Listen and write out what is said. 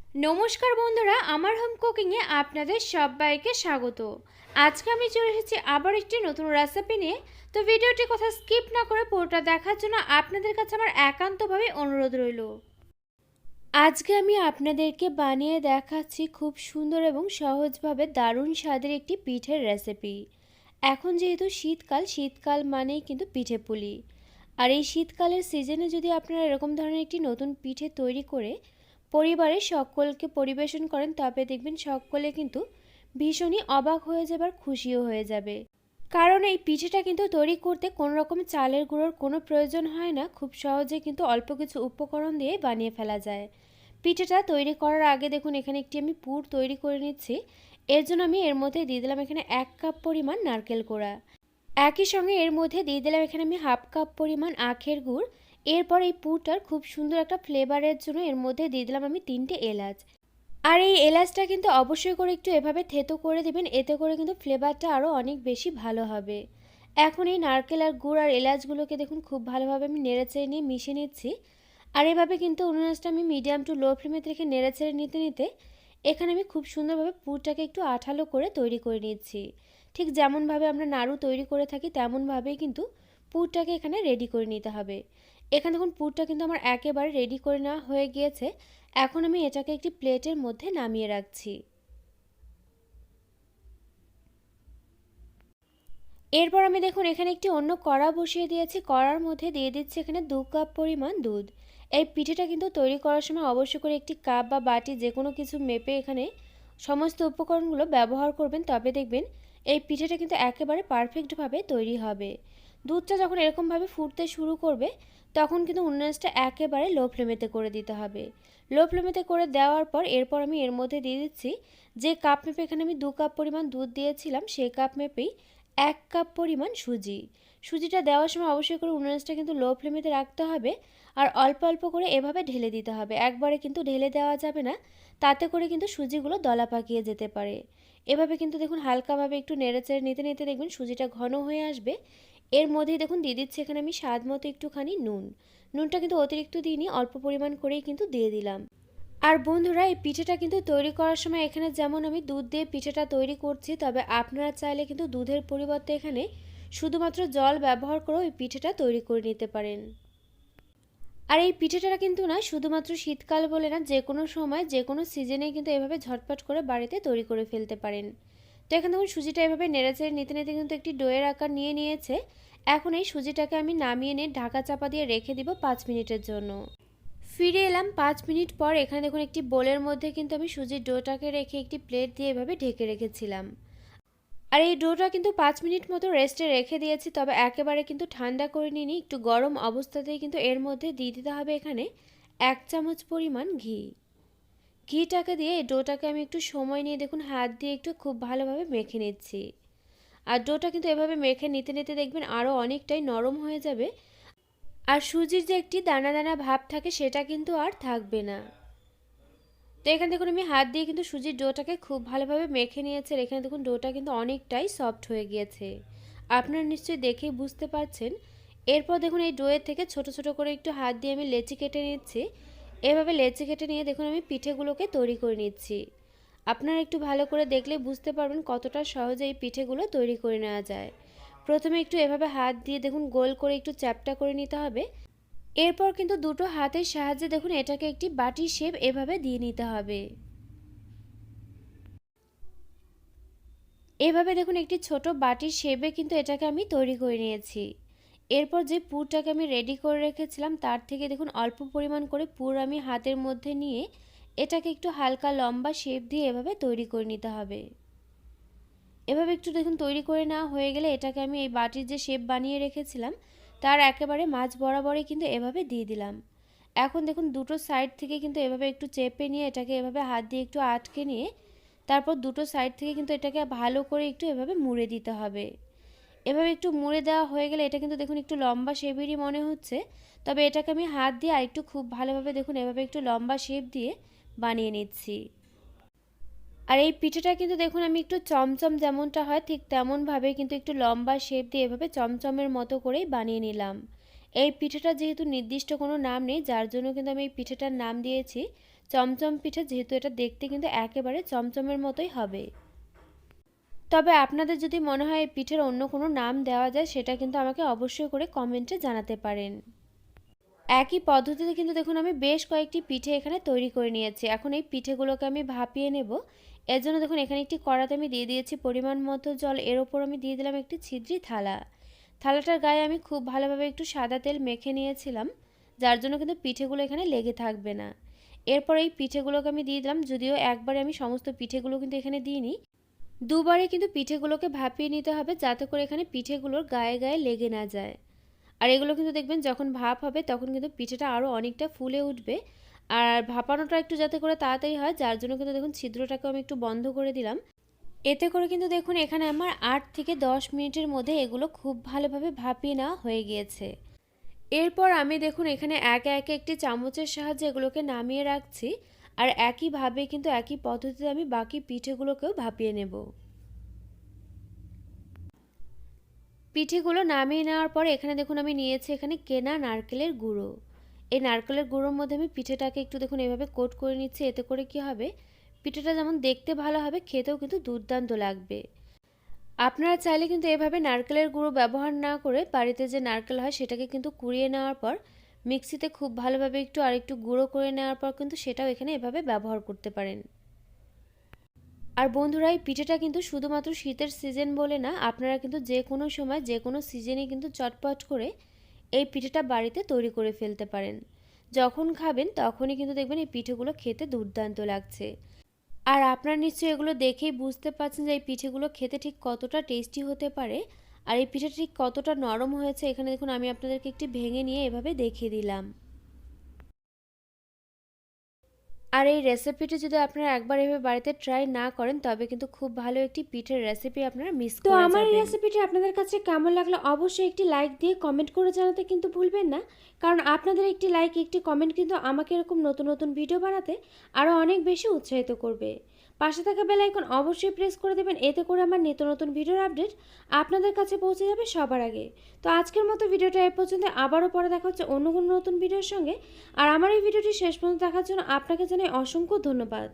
নমস্কার বন্ধুরা, আমার হোম কুকিংয়ে আপনাদের সবাইকে স্বাগত। আজকে আমি চলে এসেছি আবার একটি নতুন রেসিপি নিয়ে। তো ভিডিওটি কথা স্কিপ না করে পুরোটা দেখার জন্য আপনাদের কাছে আমার একান্তভাবে অনুরোধ রইল। আজকে আমি আপনাদেরকে বানিয়ে দেখাচ্ছি খুব সুন্দর এবং সহজভাবে দারুণ স্বাদের একটি পিঠের রেসিপি। এখন যেহেতু শীতকাল মানেই কিন্তু পিঠে পুলি। আর এই শীতকালের সিজনে যদি আপনারা এরকম ধরনের একটি নতুন পিঠে তৈরি করে পরিবারের সকলকে পরিবেশন করেন, তবে দেখবেন সকলে কিন্তু ভীষণই অবাক হয়ে যাবে আর খুশিও হয়ে যাবে। কারণ এই পিঠেটা কিন্তু তৈরি করতে কোনো রকম চালের গুঁড়োর কোনো প্রয়োজন হয় না, খুব সহজে কিন্তু অল্প কিছু উপকরণ দিয়ে বানিয়ে ফেলা যায়। পিঠেটা তৈরি করার আগে দেখুন এখানে একটি আমি পুর তৈরি করে নিচ্ছি। এর জন্য আমি এর মধ্যে দিয়ে দিলাম এখানে 1 কাপ পরিমাণ নারকেল কোড়া। একই সঙ্গে এর মধ্যে দিয়ে দিলাম এখানে আমি 1/2 কাপ পরিমাণ আখের গুড়। এরপর এই পুরটার খুব সুন্দর একটা ফ্লেভারের জন্য এর মধ্যে দিয়ে দিলাম আমি 3টে এলাচ। আর এই এলাচটা কিন্তু অবশ্যই করে একটু এভাবে থেতো করে দেবেন, এতে করে কিন্তু ফ্লেভারটা আরও অনেক বেশি ভালো হবে। এখন এই নারকেল আর গুড় আর এলাচগুলোকে দেখুন খুব ভালোভাবে আমি নেড়েচেড়ে নিয়ে মিশিয়ে নিচ্ছি। আর এভাবে কিন্তু উনুনটা আমি মিডিয়াম টু লো ফ্লেমে রেখে নেড়েচেড়ে নিতে নিতে এখানে আমি খুব সুন্দরভাবে পুরটাকে একটু আঠালো করে তৈরি করে নিচ্ছি। ঠিক যেমনভাবে আমরা নাড়ু তৈরি করে থাকি তেমনভাবেই কিন্তু পুরটাকে এখানে রেডি করে নিতে হবে। এখানে দেখুন পুরটা কিন্তু আমার একেবারে রেডি করে নেওয়া হয়ে গিয়েছে। এখন আমি এটাকে একটি প্লেটের মধ্যে নামিয়ে রাখছি। এরপর আমি দেখুন এখানে একটি অন্য কড়া বসিয়ে দিয়েছি। কড়ার মধ্যে দিয়ে দিচ্ছি এখানে 2 কাপ পরিমাণ দুধ। এই পিঠেটা কিন্তু তৈরি করার সময় অবশ্যই করে একটি কাপ বা বাটি যে কোনো কিছু মেপে এখানে সমস্ত উপকরণগুলো ব্যবহার করবেন, তবে দেখবেন এই পিঠেটা কিন্তু একেবারে পারফেক্টভাবে তৈরি হবে। দুধটা যখন এরকমভাবে ফুটতে শুরু করবে তখন কিন্তু উন্নাসটা একেবারে লো ফ্লেমেতে করে দিতে হবে। লো ফ্লেমেতে করে দেওয়ার পর এরপর আমি এর মধ্যে দিয়ে দিচ্ছি যে কাপ মেপে এখানে আমি 2 কাপ পরিমাণ দুধ দিয়েছিলাম সেই কাপ মেপেই 1 কাপ পরিমাণ সুজি। সুজিটা দেওয়ার সময় অবশ্যই করে উনুনটা কিন্তু লো ফ্লেমেতে রাখতে হবে। আর অল্প অল্প করে এভাবে ঢেলে দিতে হবে, একবারে কিন্তু ঢেলে দেওয়া যাবে না, তাতে করে কিন্তু সুজিগুলো দলা পাকিয়ে যেতে পারে। এভাবে কিন্তু দেখুন হালকাভাবে একটু নেড়েচেড়ে নিতে নিতে দেখবেন সুজিটা ঘন হয়ে আসবে। এর মধ্যেই দেখুন দিয়ে দিচ্ছি এখানে আমি স্বাদ মতো একটুখানি নুন। নুনটা কিন্তু অতিরিক্ত দিইনি, অল্প পরিমাণ করেই কিন্তু দিয়ে দিলাম। আর বন্ধুরা এই পিঠেটা কিন্তু তৈরি করার সময় এখানে যেমন আমি দুধ দিয়ে পিঠেটা তৈরি করছি, তবে আপনারা চাইলে কিন্তু দুধের পরিবর্তে এখানে শুধুমাত্র জল ব্যবহার করেও এই পিঠেটা তৈরি করে নিতে পারেন। আর এই পিঠেটা কিন্তু না শুধুমাত্র শীতকাল বলে না, যে কোনো সময় যে কোনো সিজনে কিন্তু এভাবে ঝটপট করে বাড়িতে তৈরি করে ফেলতে পারেন। তো এখানে দেখুন সুজিটা এভাবে নেড়েচেড়ে নিতে নিতে কিন্তু একটি ডোয়ের আকার নিয়ে নিয়েছে। এখন এই সুজিটাকে আমি নামিয়ে নিয়ে ঢাকা চাপা দিয়ে রেখে দিব 5 মিনিটের জন্য। ফিরে এলাম 5 মিনিট পর। এখানে দেখুন একটি বোলের মধ্যে কিন্তু আমি সুজির ডোটাকে রেখে একটি প্লেট দিয়ে এভাবে ঢেকে রেখেছিলাম। আর এই ডোটা কিন্তু 5 মিনিট মতো রেস্টে রেখে দিয়েছি, তবে একেবারে কিন্তু ঠান্ডা করে নিইনি, একটু গরম অবস্থাতেই কিন্তু এর মধ্যে দিয়ে দিতে হবে এখানে 1 চামচ পরিমাণ ঘি। ঘিটাকে দিয়ে এই ডোটাকে আমি একটু সময় নিয়ে দেখুন হাত দিয়ে একটু খুব ভালোভাবে মেখে নিচ্ছি। আর ডোটা কিন্তু এভাবে মেখে নিতে নিতে দেখবেন আরও অনেকটাই নরম হয়ে যাবে। আর সুজির যে একটি দানা দানা ভাব থাকে সেটা কিন্তু আর থাকবে না। তো এখানে দেখুন আমি হাত দিয়ে কিন্তু সুজির ডোটাকে খুব ভালোভাবে মেখে নিয়েছি। আর এখানে দেখুন ডোটা কিন্তু অনেকটাই সফট হয়ে গিয়েছে, আপনারা নিশ্চয়ই দেখেই বুঝতে পারছেন। এরপর দেখুন এই ডোয়ের থেকে ছোট ছোট করে একটু হাত দিয়ে আমি লেচি কেটে নিচ্ছি। এভাবে লেচি কেটে নিয়ে দেখুন আমি পিঠেগুলোকে তৈরি করে নিচ্ছি। আপনারা একটু ভালো করে দেখলে বুঝতে পারবেন কতটা সহজে এই পিঠেগুলো তৈরি করে নেওয়া যায়। প্রথমে একটু এভাবে হাত দিয়ে দেখুন গোল করে একটু চ্যাপ্টা করে নিতে হবে। এরপর কিন্তু দুটো হাতের সাহায্যে দেখুন এটাকে একটি বাটির শেপ এভাবে দিয়ে নিতে হবে। এভাবে দেখুন একটি ছোট বাটির শেপে কিন্তু এটাকে আমি তৈরি করে নিয়েছি। এরপর যে পুরটাকে আমি রেডি করে রেখেছিলাম তার থেকে দেখুন অল্প পরিমাণ করে পুর আমি হাতের মধ্যে নিয়ে এটাকে একটু হালকা লম্বা শেপ দিয়ে এভাবে তৈরি করে নিতে হবে। এভাবে একটু দেখুন তৈরি করে নেওয়া হয়ে গেলে এটাকে আমি এই বাটির যে শেপ বানিয়ে রেখেছিলাম তার একেবারে মাঝ বরাবরই কিন্তু এভাবে দিয়ে দিলাম। এখন দেখুন দুটো সাইড থেকে কিন্তু এভাবে একটু চেপে নিয়ে এটাকে এভাবে হাত দিয়ে একটু আটকে নিয়ে তারপর দুটো সাইড থেকে কিন্তু এটাকে ভালো করে একটু এভাবে মুড়ে দিতে হবে। এভাবে একটু মুড়ে দেওয়া হয়ে গেলে এটা কিন্তু দেখুন একটু লম্বা শেপেরই মনে হচ্ছে, তবে এটাকে আমি হাত দিয়ে আরেকটু খুব ভালোভাবে দেখুন এভাবে একটু লম্বা শেপ দিয়ে বানিয়ে নিচ্ছি। আর এই পিঠেটা কিন্তু দেখুন আমি একটু চমচম যেমনটা হয় ঠিক তেমনভাবে কিন্তু একটু লম্বা শেপ দিয়ে এভাবে চমচমের মতো করেই বানিয়ে নিলাম। এই পিঠেটা যেহেতু নির্দিষ্ট কোনো নাম নেই যার জন্য কিন্তু আমি এই পিঠেটার নাম দিয়েছি চমচম পিঠা, যেহেতু এটা দেখতে কিন্তু একেবারে চমচমের মতোই হবে। তবে আপনাদের যদি মনে হয় এই পিঠের অন্য কোনো নাম দেওয়া যায়, সেটা কিন্তু আমাকে অবশ্যই করে কমেন্টে জানাতে পারেন। একই পদ্ধতিতে কিন্তু দেখুন আমি বেশ কয়েকটি পিঠে এখানে তৈরি করে নিয়েছি। এখন এই পিঠেগুলোকে আমি ভাপিয়ে নেব। এর জন্য দেখুন এখানে একটি কড়াতে আমি দিয়ে দিয়েছি পরিমাণ মতো জল। এর ওপর আমি দিয়ে দিলাম একটি ছিদ্রি থালা। থালাটার গায়ে আমি খুব ভালোভাবে একটু সাদা তেল মেখে নিয়েছিলাম, যার জন্য কিন্তু পিঠেগুলো এখানে লেগে থাকবে না। এরপর এই পিঠেগুলোকে আমি দিয়ে দিলাম, যদিও একবারে আমি সমস্ত পিঠেগুলো কিন্তু এখানে দিইনি। দুবারে কিন্তু পিঠেগুলোকে ভাপিয়ে নিতে হবে, যাতে করে এখানে পিঠেগুলোর গায়ে গায়ে লেগে না যায়। আর এগুলো কিন্তু দেখবেন যখন ভাপ হবে তখন কিন্তু পিঠেটা আরও অনেকটা ফুলে উঠবে। আর ভাপানোটা একটু যাতে করে তাড়াতাড়ি হয়, যার জন্য কিন্তু দেখুন ছিদ্রটাকেও আমি একটু বন্ধ করে দিলাম। এতে করে কিন্তু দেখুন এখানে আমার ৮ থেকে ১০ মিনিটের মধ্যে এগুলো খুব ভালোভাবে ভাপিয়ে নেওয়া হয়ে গিয়েছে। এরপর আমি দেখুন এখানে একে একে একটি চামচের সাহায্যে এগুলোকে নামিয়ে রাখছি। আর একইভাবে কিন্তু একই পদ্ধতিতে আমি বাকি পিঠেগুলোকেও ভাপিয়ে নেব। পিঠেগুলো নামিয়ে নেওয়ার পর এখানে দেখুন আমি নিয়েছি এখানে কেনা নারকেলের গুঁড়ো। এই নারকেলের গুঁড়োর মধ্যে আমি পিঠেটাকে একটু দেখুন এভাবে কোট করে নিচ্ছি। এতে করে কি হবে, পিঠেটা যেমন দেখতে ভালো হবে, খেতেও কিন্তু দুর্দান্ত লাগবে। আপনারা চাইলে কিন্তু এভাবে নারকেলের গুঁড়ো ব্যবহার না করে বাড়িতে যে নারকেল হয় সেটাকে কিন্তু কুড়িয়ে নেওয়ার পর মিক্সিতে খুব ভালোভাবে একটু আরেকটু গুঁড়ো করে নেওয়ার পর কিন্তু সেটাও এখানে এভাবে ব্যবহার করতে পারেন। আর বন্ধুরা, এই পিঠেটা কিন্তু শুধুমাত্র শীতের সিজন বলে না, আপনারা কিন্তু যে কোনো সময় যে কোনো সিজনে কিন্তু চটপট করে এই পিঠেটা বাড়িতে তৈরি করে ফেলতে পারেন। যখন খাবেন তখনই কিন্তু দেখবেন এই পিঠেগুলো খেতে দুর্দান্ত লাগছে। আর আপনারা নিশ্চয়ই এগুলো দেখেই বুঝতে পারছেন যে এই পিঠেগুলো খেতে ঠিক কতটা টেস্টি হতে পারে। আর এই পিঠেটা ঠিক কতটা নরম হয়েছে, এখানে দেখুন আমি আপনাদেরকে একটি ভেঙে নিয়ে এভাবে দেখিয়ে দিলাম। আর এই রেসিপিটি যদি আপনারা একবার এভাবে বাড়িতে ট্রাই না করেন, তবে কিন্তু খুব ভালো একটি পিঠের রেসিপি আপনারা মিস করে যাবেন। তো আমার এই রেসিপিটি আপনাদের কাছে কেমন লাগলো অবশ্যই একটি লাইক দিয়ে কমেন্ট করে জানাতে কিন্তু ভুলবেন না। কারণ আপনাদের একটি লাইক, একটি কমেন্ট কিন্তু আমাকে এরকম নতুন নতুন ভিডিও বানাতে আরও অনেক বেশি উৎসাহিত করবে। পাশে থাকা বেল আইকন অবশ্যই প্রেস করে দেবেন, এতে করে আমার নিত্য নতুন ভিডিওর আপডেট আপনাদের কাছে পৌঁছে যাবে সবার আগে। তো আজকের মতো ভিডিওটা এই পর্যন্ত, আবারও পরে দেখা হচ্ছে অন্য কোনো নতুন ভিডিওর সঙ্গে। আর আমার এই ভিডিওটি শেষ পর্যন্ত দেখার জন্য আপনাকে জানাই অসংখ্য ধন্যবাদ।